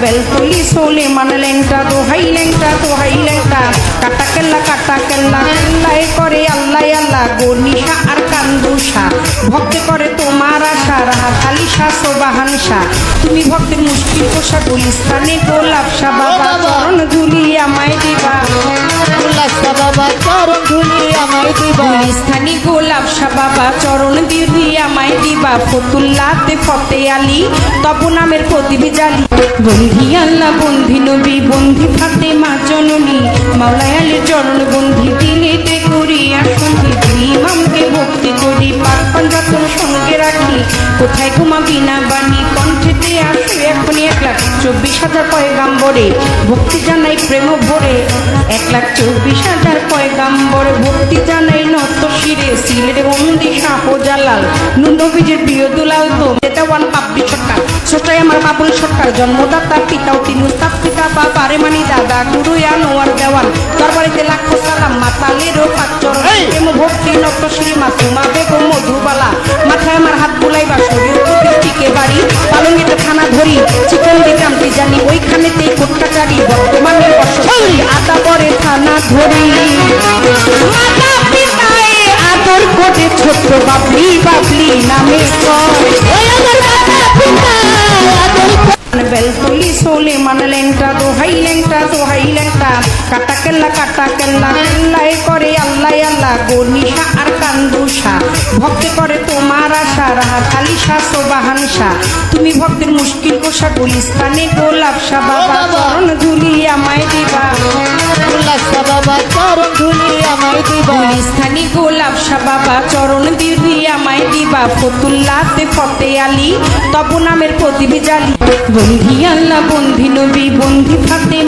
বেলতলি সোলে মানে লেংটা দোহাই লেংটা কাটা কেল্লা কেল্লায় করে আল্লাহ আল্লাহ গনিশা আর কান্দুষা ভক্তে করে তোমার আশা রাহাত আলী শাহ সোবাহান শাহ তুমি ভক্তের মুশকিল পোষা গুলিস্তানে গোলাপ শাহ বাবা চরণ ধুলি আমায় দিবা বাবা চরণ ধুলি আমায় দিবা গুলিস্তানি গোলাপ শাহ বাবা চরণ ধুলি আমায় দিবা ফতুল্লাতে ফতে আলী তব নামের প্রদীপ জালি বন্ধি আল্লাহ বন্ধি নবী বন্ধি ফাতেমা জননী মাওলায় আলীর চরণ বন্ধি দিলেতে করি এখন ইমামকে ভক্তি করি পাক পাঞ্জাতন সঙ্গে রাখি কোথায় ঘুমাবি না বাণী কণ্ঠেতে আসবে এখনই 1,24,000 পয়গাম্বরে ভক্তি জানাই প্রেম ভরে 1,24,000 পয়গাম্বরে ভক্তি জানাই নত শিরে সিলের বন্দি শাহজালাল নবীজির প্রিয় দুলাল তো এটা ওয়ান পাবলিক সরকার সোটাই আমার বাবুল সরকার জন্মদাতা পিতাও তিনি মুস্তাফ পিতা বাবা রে মানি দাদা গুরু আনোয়ার দেওয়ান দরবারিতে লাখো সালাম মাতালেরও পাঁচর প্রেম ভক্তি নত শ্রী মাসুমা বেগম মধুবালা মাথায় আমার হাত বুলাইবা শরীর প্রতিষ্ঠিকে বাড়ি পালঙ্গিতে থানা ধরি চিকন দিকামটি জানি ওইখানেতেই কোট্টাচারি বর্তমানে বসবাসী আদা পরে থানা ধরি মাতা পিতায় আদর করে ছোট্ট বাবলি নামে বেলতলি সোলে মানে লেংটা দোহাই লেংটা কাটা কেল্লায় করে আল্লাহ আল্লাহ গনিশা আর কান্দুষা ভক্তে করে তোমার আশা রাহাত আলী শাহ সোবাহান শাহ তুমি ভক্তের মুশকিল পোষা গুলিস্তানে গোলাপ শাহ বাবা চরণ ধুলি আমায় দিবা বাবা চরণ ধুলি আমায় দিবা গুলিস্তানি গোলাপ শাহ বাবা চরণ ধুলি আমায় দিবা ফতুল্লাতে ফতে আলী তব নামের প্রদীপ জালি বন্ধি আল্লাহ বন্ধি নবী বন্ধি ফাতেমা